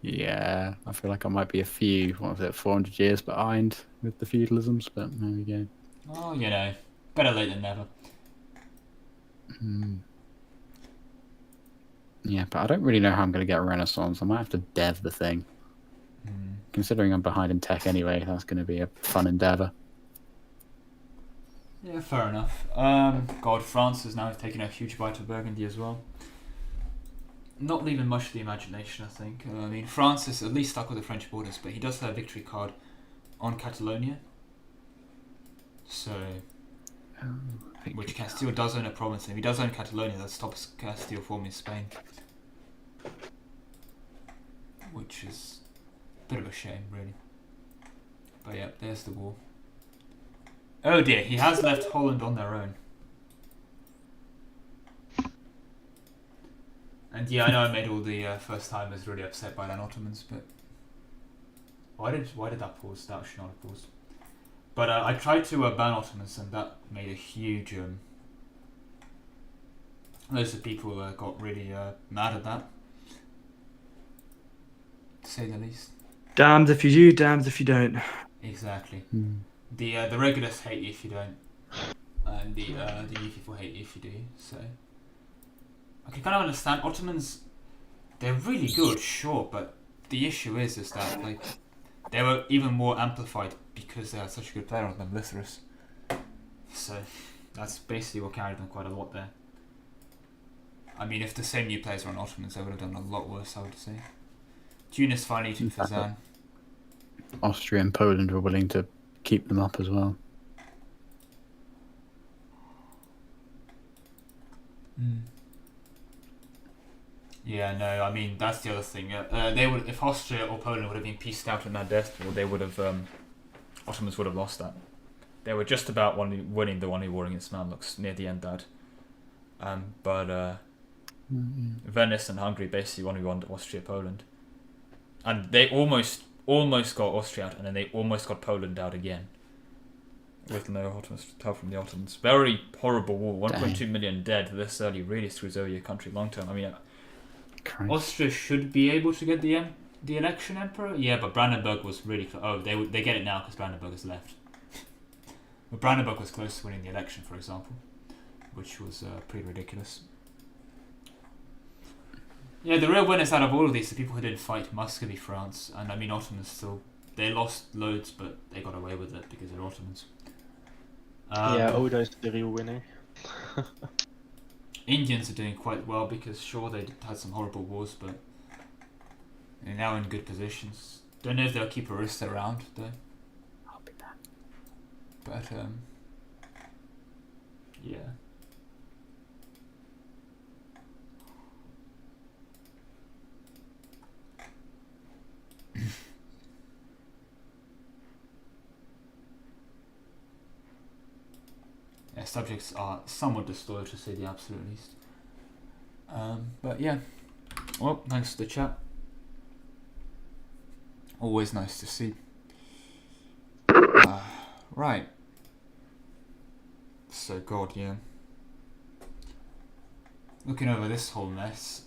Yeah, I feel like I might be a few, 400 years behind with the feudalisms, but there we go. Oh, you know, better late than never. Yeah, but I don't really know how I'm going to get a Renaissance. I might have to dev the thing. Considering I'm behind in tech anyway, that's going to be a fun endeavour. Yeah, fair enough. God, France is now taking a huge bite of Burgundy as well. Not leaving much to the imagination, I think. I mean, France is at least stuck with the French borders, but he does have a victory card on Catalonia. So, which Castile does own a province, and if he does own Catalonia, that stops Castile forming Spain. Which is a bit of a shame, really. But yeah, there's the war. Oh dear, he has left Holland on their own. And yeah, I know I made all the first timers really upset by that Ottomans, but why did that pause? That should not have paused. But I tried to ban Ottomans, and that made a huge. Loads of people got really mad at that, to say the least. Damned if you do, damned if you don't. Exactly. The regulars hate you if you don't, and the EU people hate you if you do. So I can kind of understand Ottomans. They're really good, sure, but the issue is that like they were even more amplified because they had such a good player on them, Lythras. So that's basically what carried them quite a lot there. I mean, if the same new players were on Ottomans, they would have done a lot worse, I would say. Tunis finally eating Fazan. Austria and Poland were willing to keep them up as well. Yeah, no, I mean that's the other thing. They would, if Austria or Poland would have been pieced out in that death war, they would have. Ottomans would have lost that. They were just about winning the one war against Mamluks near the end. That, but Venice and Hungary basically won Austria, Poland, and they almost got Austria out, and then they almost got Poland out again. With no Ottomans to tell from the Ottomans. Very horrible war. 1.2 million dead this early really screws over your country long term. I mean. Austria should be able to get the election emperor. Yeah, but Brandenburg was really close. Oh, they get it now because Brandenburg has left. But Brandenburg was close to winning the election, for example, which was pretty ridiculous. Yeah, the real winners out of all of these, the people who didn't fight Muscovy, France, and I mean Ottomans still. They lost loads, but they got away with it because they're Ottomans. Yeah, Oda is the real winner. Indians are doing quite well because sure they had some horrible wars, but they're now in good positions. Don't know if they'll keep Orissa around though. I'll be back. But yeah. Yeah, subjects are somewhat distorted to say the absolute least. But yeah, well, thanks for the chat. Always nice to see. Right. So God, yeah. Looking over this whole mess,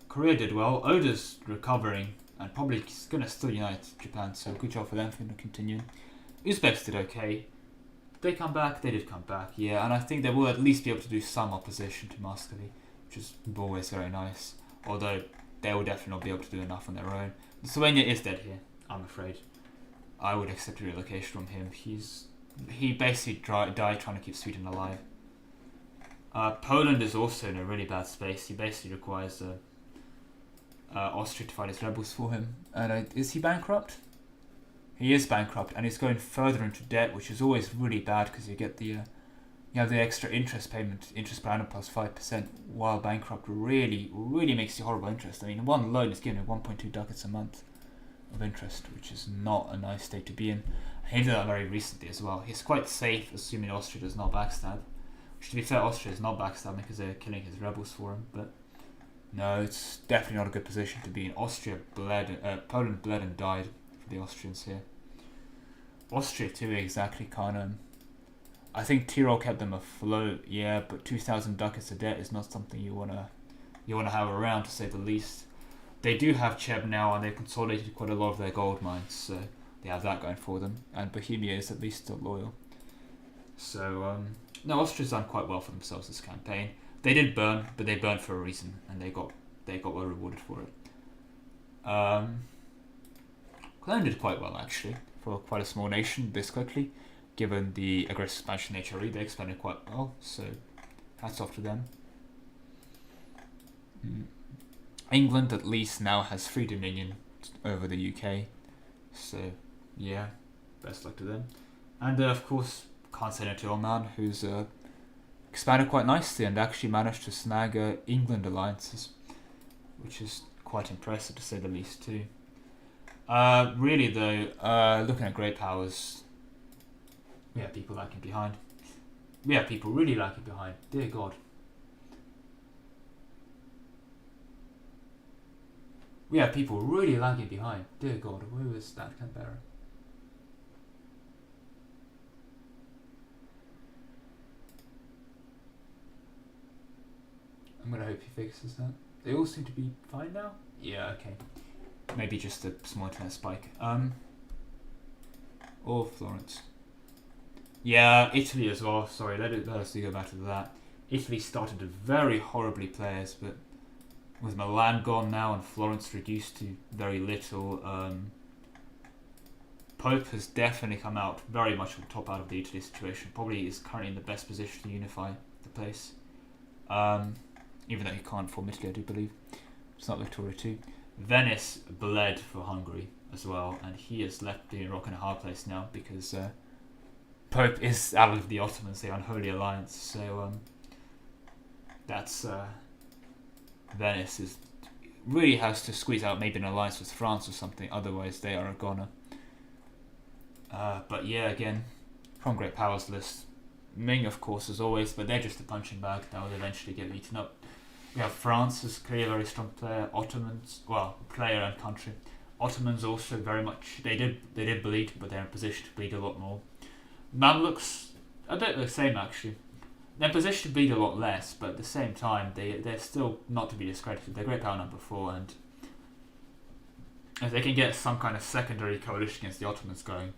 Korea did well. Oda's recovering and probably gonna still unite Japan. So good job for them for continuing. Uzbeks did okay. They come back, they did come back, yeah, and I think they will at least be able to do some opposition to Muscovy, which is always very nice, although they will definitely not be able to do enough on their own. Lithuania is dead here, I'm afraid. I would accept a relocation from him. He basically died trying to keep Sweden alive. Poland is also in a really bad space. He basically requires Austria to fight his rebels for him. And is he bankrupt? He is bankrupt, and he's going further into debt, which is always really bad because you get the you have the extra interest payment, interest per annum plus 5%, while bankrupt really makes you horrible interest. I mean, one loan is giving 1.2 ducats a month of interest, which is not a nice state to be in. He did that very recently as well. He's quite safe, assuming Austria does not backstab. Which, to be fair, Austria is not backstabbing because they're killing his rebels for him, but no, it's definitely not a good position to be in. Poland bled and died for the Austrians here. Austria too, exactly, kind of. I think Tyrol kept them afloat, yeah, but 2,000 ducats of debt is not something you wanna have around, to say the least. They do have Cheb now, and they've consolidated quite a lot of their gold mines, so they have that going for them. And Bohemia is at least still loyal. So no, Austria's done quite well for themselves this campaign. They did burn, but they burned for a reason, and they got well rewarded for it. Cologne did quite well actually for quite a small nation this quickly. Given the aggressive expansion in HRE, they expanded quite well, so hats off to them. England at least now has free dominion over the UK, so yeah, best luck to them. And of course, can't say no to Oman, who's expanded quite nicely and actually managed to snag England alliances, which is quite impressive to say the least too. Really though, looking at great powers, we have people lagging behind. We have people really lagging behind. Dear God. We have people really lagging behind. Dear God, where is that Canberra? I'm gonna hope he fixes that. They all seem to be fine now? Yeah, okay. Maybe just a small internet spike. Or Florence. Yeah, Italy as well. Sorry, let us go back to that. Italy started very horribly players, but with Milan gone now and Florence reduced to very little, Pope has definitely come out very much on top out of the Italy situation. Probably is currently in the best position to unify the place. Even though he can't form Italy, I do believe. It's not Victoria too. Venice bled for Hungary as well, and he is left being a rock and a hard place now because Pope is out of the Ottomans, the unholy alliance. So that's Venice really has to squeeze out maybe an alliance with France or something. Otherwise, they are a goner. But yeah, again, from great powers list, Ming of course as always, but they're just a punching bag that will eventually get eaten up. We have France as clearly a very strong player. Ottomans, well, player and country. Ottomans also very much. They did bleed, but they're in a position to bleed a lot more. Mamluks a bit the same actually. They're in a position to bleed a lot less, but at the same time, they're still not to be discredited. They're great power number 4, and if they can get some kind of secondary coalition against the Ottomans going,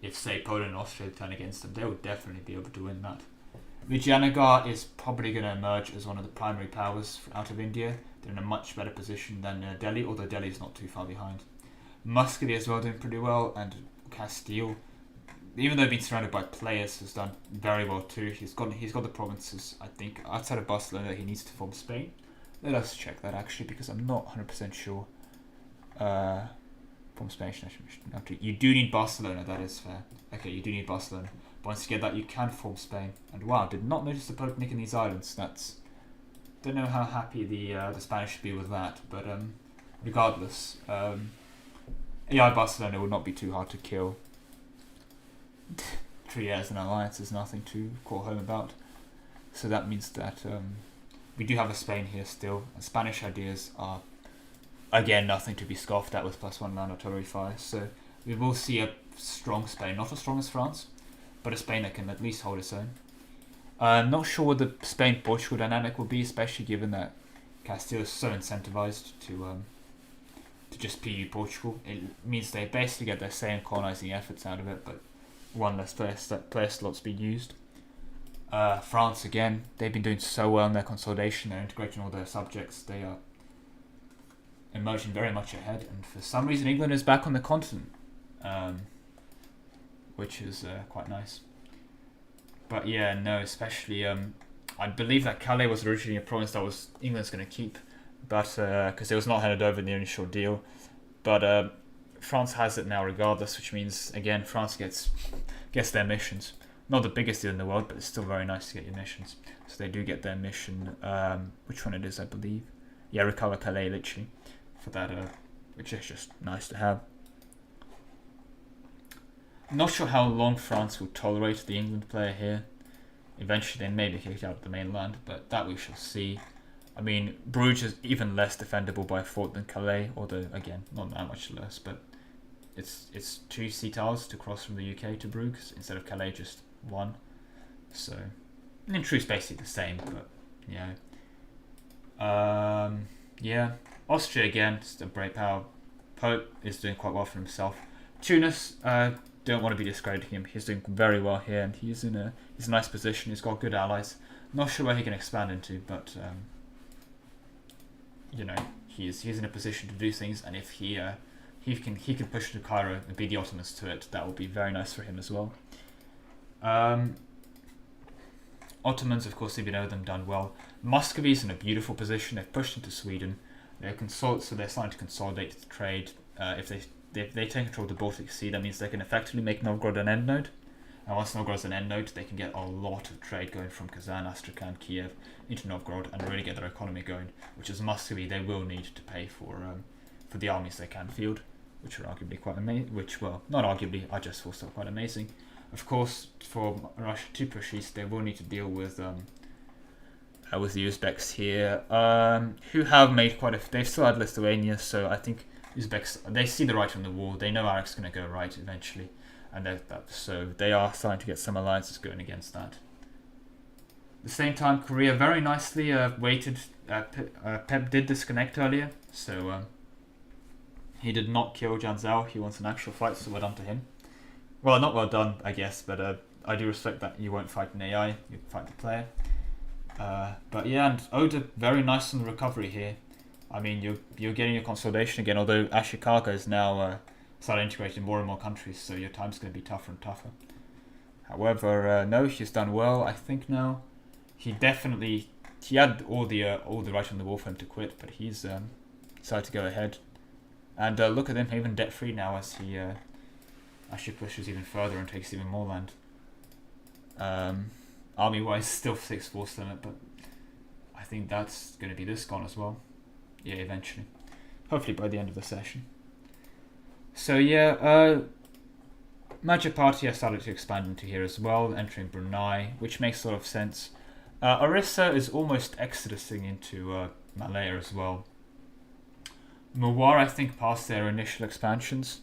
if say Poland and Austria turn against them, they would definitely be able to win that. Vijayanagar is probably going to emerge as one of the primary powers out of India. They're in a much better position than Delhi, although Delhi is not too far behind. Muscovy as well doing pretty well, and Castile, even though being surrounded by players, has done very well too. He's got the provinces, I think, outside of Barcelona that he needs to form Spain. Let us check that actually, because I'm not 100% sure. Form Spanish national country. You do need Barcelona, that is fair. Okay, you do need Barcelona. Once you get that, you can form Spain. And wow, did not notice the Pope nicking these islands. That's, don't know how happy the Spanish should be with that. But regardless, AI Barcelona will not be too hard to kill. 3 years in alliance is nothing to call home about. So that means that we do have a Spain here still. And Spanish ideas are, again, nothing to be scoffed at with +1 land artillery fire. So we will see a strong Spain, not as strong as France, but a Spain that can at least hold its own. Not sure what the Spain-Portugal dynamic will be, especially given that Castile is so incentivized to just PU Portugal. It means they basically get their same colonizing efforts out of it, but one less player slots being used. France, again, they've been doing so well in their consolidation. They're integrating all their subjects. They are emerging very much ahead, and for some reason England is back on the continent, which is quite nice. But yeah, no, especially I believe that Calais was originally a province that was England's going to keep, but because it was not handed over in the initial deal, but France has it now regardless, which means again France gets their missions. not the biggest deal in the world, but it's still very nice to get your missions. So they do get their mission, which one it is, I believe. Yeah, recover Calais, literally, for that, which is just nice to have. I'm not sure how long France will tolerate the England player here. Eventually they may be kicked out of the mainland, but that we shall see. I mean, Bruges is even less defendable by fort than Calais, although, again, not that much less, but it's 2 sea towers to cross from the UK to Bruges, instead of Calais just 1. So, in truth, basically the same, but, yeah. Yeah, Austria, again, just a great power. Pope is doing quite well for himself. Tunis, don't want to be discrediting him. He's doing very well here, and he's in a nice position. He's got good allies. Not sure where he can expand into, but you know, he's in a position to do things. And if he can push to Cairo and beat the Ottomans to it, that will be very nice for him as well. Ottomans, of course, if you know them, done well. Muscovy's in a beautiful position. They've pushed into Sweden. They're so they're starting to consolidate the trade. If they take control of the Baltic Sea, that means they can effectively make Novgorod an end node. And once Novgorod's an end node, they can get a lot of trade going from Kazan, Astrakhan, Kiev into Novgorod and really get their economy going, which is Muscovy they will need to pay for the armies they can field, which are arguably quite amazing. Which, well, not arguably, I just thought still quite amazing. Of course, for Russia to push east, they will need to deal with the Uzbeks here, who have made quite a. They've still had Lithuania, so I think Uzbeks, they see the right on the wall. They know Arak's going to go right eventually, and so they are starting to get some alliances going against that. At the same time, Korea very nicely waited. Pep did disconnect earlier, so he did not kill Jan Zhao. He wants an actual fight, so well done to him. Well, not well done, I guess, but I do respect that you won't fight an AI, you fight the player. But yeah, and Oda very nice on the recovery here. I mean, you're getting your consolidation again, although Ashikaga is now started integrating more and more countries, so your time's going to be tougher and tougher. However, no, he's done well, I think now. He had all the right on the wall for him to quit, but he's decided to go ahead. And look at him, even debt-free now as he actually pushes even further and takes even more land. Army-wise, still 6 force limit, but I think that's going to be this gone as well. Yeah, eventually. Hopefully by the end of the session. So yeah, Major Party has started to expand into here as well, entering Brunei, which makes a lot of sense. Orissa is almost exodusing into Malaya as well. Mewar, I think, past their initial expansions,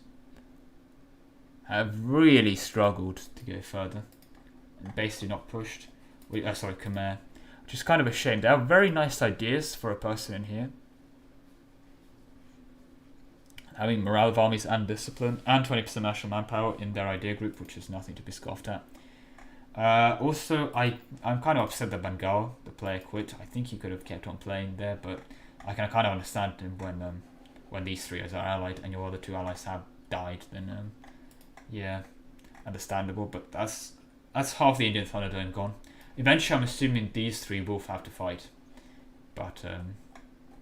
have really struggled to go further. And basically not pushed. Sorry, Khmer. Which is kind of a shame. They have very nice ideas for a person in here. Having morale of armies and discipline, and 20% national manpower in their idea group, which is nothing to be scoffed at. Also, I'm kind of upset that Bengal, the player, quit. I think he could have kept on playing there, but I can kind of understand him when these 3 are allied and your other 2 allies have died. Then, yeah, understandable. But that's half the Indian Thunderdome gone. Eventually, I'm assuming these 3 will have to fight. But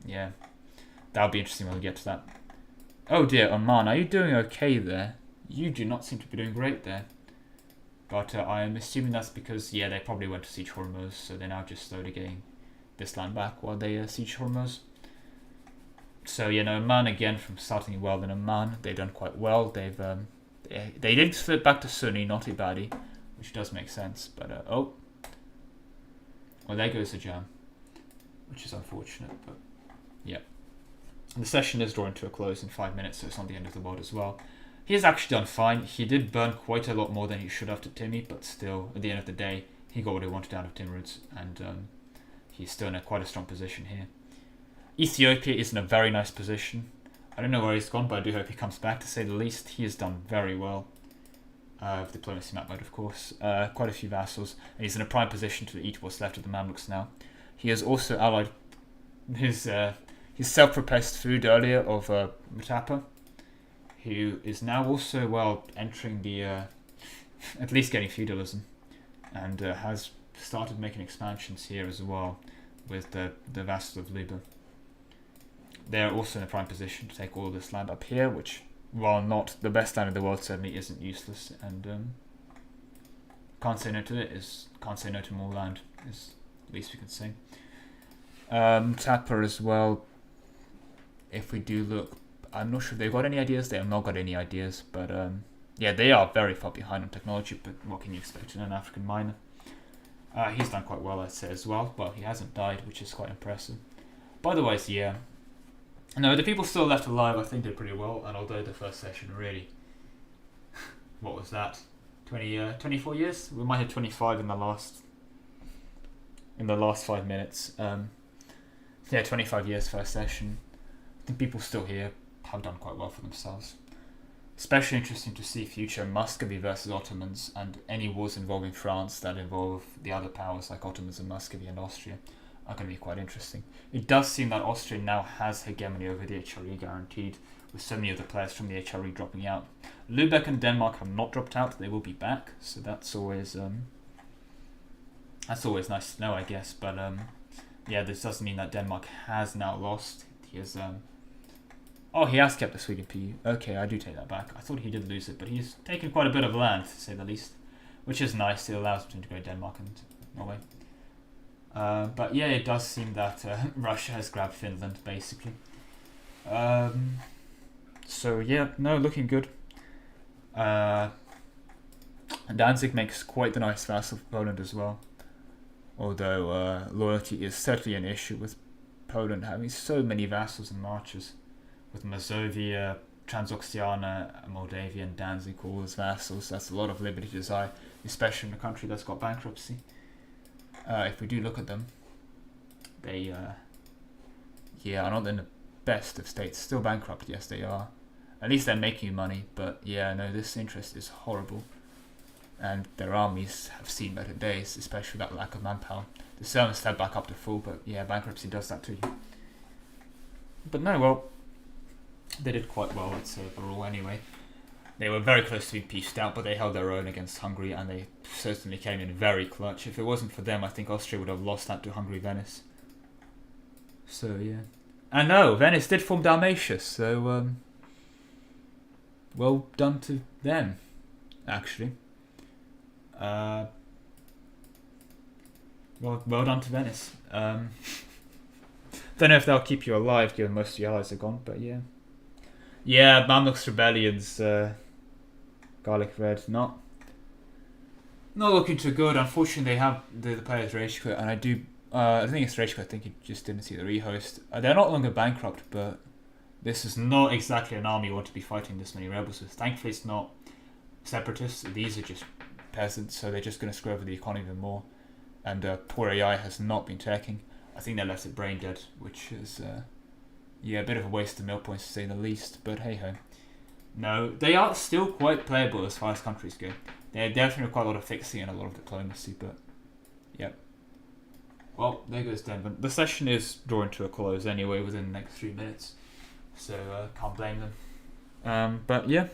yeah, that'll be interesting when we get to that. Oh dear, Oman, are you doing okay there? You do not seem to be doing great there. But I am assuming that's because, yeah, they probably went to siege Hormuz, so they're now just slowly getting this land back while they siege Hormuz. So, you know, Oman again, from starting well in Oman, they've done quite well. They did flip back to Sunni, not Ibadi, which does make sense. But, oh. Well, there goes the jam, which is unfortunate, but yeah. And the session is drawing to a close in 5 minutes, so it's not the end of the world as well. He has actually done fine. He did burn quite a lot more than he should have to Timmy, but still, at the end of the day, he got what he wanted out of Timurids, and he's still in quite a strong position here. Ethiopia is in a very nice position. I don't know where he's gone, but I do hope he comes back, to say the least. He has done very well. With diplomacy map mode, of course. Quite a few vassals, and he's in a prime position to eat what's left of the Mamluks now. He has also allied his self-professed food earlier of Mutapa, who is now also, well, entering the, at least getting feudalism, and has started making expansions here as well with the vassals of Liba. They're also in a prime position to take all of this land up here, which, while not the best land in the world, certainly isn't useless, and can't say no to it. Can't say no to more land. Is the least we can say. Tapper as well. If we do look, I'm not sure if they've got any ideas. They have not got any ideas, but yeah, they are very far behind on technology. But what can you expect in an African miner? He's done quite well, I'd say, as well. Well, he hasn't died, which is quite impressive. But otherwise, yeah. No, the people still left alive, I think, did pretty well. And although the first session really, what was that? 24 years? We might have 25 in the last 5 minutes. Yeah, 25 years first session. I think people still here have done quite well for themselves. Especially interesting to see future Muscovy versus Ottomans and any wars involving France that involve the other powers like Ottomans and Muscovy and Austria are going to be quite interesting. It does seem that Austria now has hegemony over the HRE guaranteed, with so many of the players from the HRE dropping out. Lübeck and Denmark have not dropped out; they will be back, so that's always nice to know, I guess. But yeah, this doesn't mean that Denmark has now lost. He has oh, he has kept the Sweden PU. Okay, I do take that back. I thought he did lose it, but he's taken quite a bit of land, to say the least, which is nice. It allows him to go Denmark and Norway. But yeah, it does seem that Russia has grabbed Finland, basically. So yeah, no, looking good. Danzig makes quite the nice vassal for Poland as well. Although loyalty is certainly an issue with Poland having so many vassals and marches. With Mazovia, Transoxiana, Moldavia and Danzig all as vassals, that's a lot of liberty to desire, especially in a country that's got bankruptcy. If we do look at them, they yeah, are not in the best of states. Still bankrupt, yes they are. At least they're making money, but yeah, no, this interest is horrible. And their armies have seen better days, especially that lack of manpower. The servants step back up to full, but yeah, bankruptcy does that to you. But no, well, they did quite well, I'd say, overall anyway. They were very close to being pieced out, but they held their own against Hungary, and they certainly came in very clutch. If it wasn't for them, I think Austria would have lost that to Hungary-Venice. So, yeah. And no, Venice did form Dalmatia, so, well done to them, actually. Well done to Venice. Don't know if they'll keep you alive, given most of your allies are gone, but yeah. Yeah, Mamluks Rebellions, Garlic Red, not looking too good. Unfortunately, they have the players Rage Quit, and I think it's Rage Quit. I think he just didn't see the rehost. They're not longer bankrupt, but this is not exactly an army you want to be fighting this many rebels with. Thankfully, it's not separatists. These are just peasants, so they're just going to screw over the economy even more. And poor AI has not been taking. I think they left it brain dead, which is yeah, a bit of a waste of mill points to say the least. But hey ho. No, they are still quite playable as far as countries go. They definitely require a lot of fixing and a lot of diplomacy, but yep. Well, there goes Denver. The session is drawing to a close anyway within the next 3 minutes, so can't blame them. But yeah.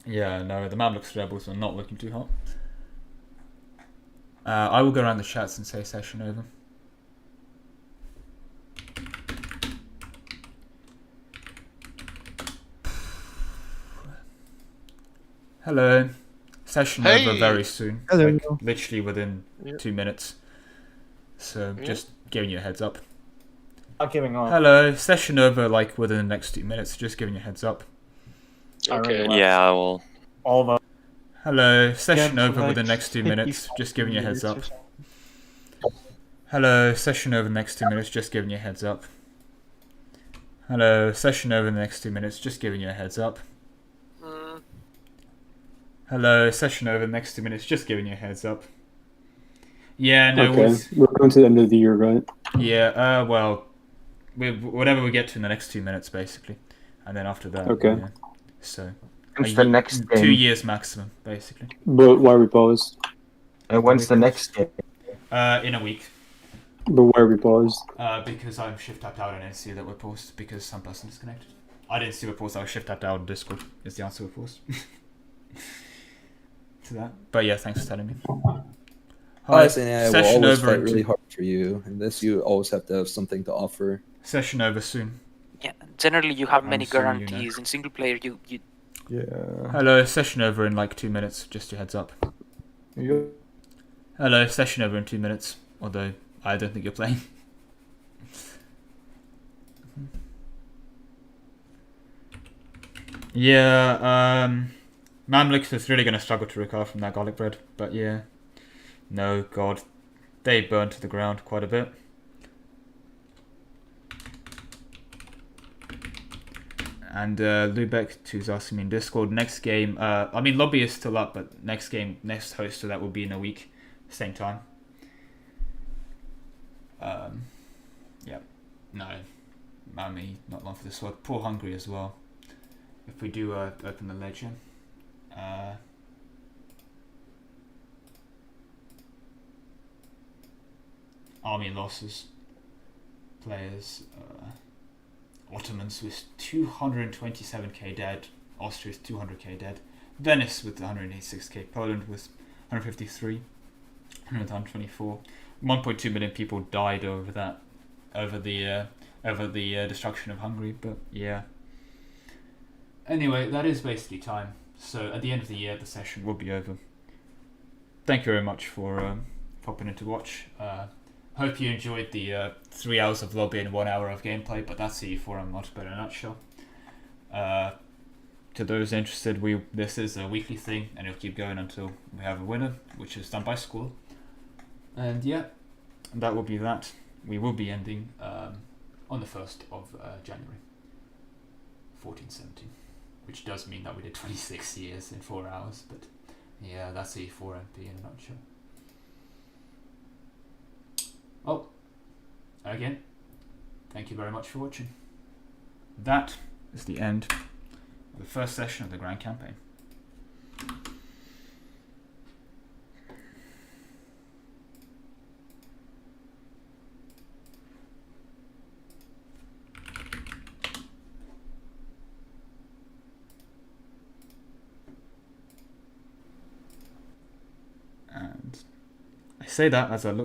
Yeah, no, the Mamluks rebels are not looking too hot. I will go around the chats and say session over. Hello. Session over very soon. Hello. Like, literally within 2 minutes. So just giving you a heads up. I'm giving up. Hello. Session over like within the next 2 minutes. Just giving you a heads up. Okay. Yeah, I will. All the Hello. Session over within the next 2 minutes. Just giving you a heads up. Hello. Session over the next 2 minutes. Just giving you a heads up. Hello. Session over the next 2 minutes. Just giving you a heads up. Hello, session over the next 2 minutes, just giving you a heads up. Yeah, no, okay. We're going to the end of the year, right? Yeah, well, whatever we get to in the next 2 minutes, basically. And then after that, okay. Yeah. So, when's the next game? 2 years maximum, basically. But why are we paused? When's the next game? In a week. But why are we paused? Because I'm shift tapped out and I didn't see that we're paused because some person disconnected. I didn't see we're paused, I was shift tapped out on Discord, is the answer we're paused. To that. But yeah, thanks for telling me. Hi, I will always over fight really hard for you, and this you always have to have something to offer. Session over soon. Yeah, generally you have many so you know. guarantees. In single player, you Yeah. Hello, session over in like 2 minutes, just your heads up. You Hello, session over in 2 minutes, although I don't think you're playing. Yeah, Mamluks is really going to struggle to recover from that garlic bread, but yeah. No, God. They burned to the ground quite a bit. And Lubeck, who's asking me in Discord, next game, I mean, lobby is still up, but next game, next host, so that will be in a week, same time. Yeah, no, Mami, not long for this one. Poor Hungary as well. If we do open the ledger. Army losses. Players. Ottomans with 227k dead. Austria with 200k dead. Venice with 186k. Poland with 153. 124. 1.2 million people died over that. Over the destruction of Hungary. But yeah. Anyway, that is basically time. So at the end of the year, the session will be over. Thank you very much for popping in to watch. Hope you enjoyed the 3 hours of lobby and 1 hour of gameplay, but that's EU4 in much better nutshell. To those interested, this is a weekly thing, and it'll keep going until we have a winner, which is done by school. And yeah, that will be that. We will be ending on the 1st of January, 1417, which does mean that we did 26 years in 4 hours, but yeah, that's EU4 MP in a nutshell. Oh, again, thank you very much for watching. That is the end of the first session of the Grand Campaign. And I say that as I look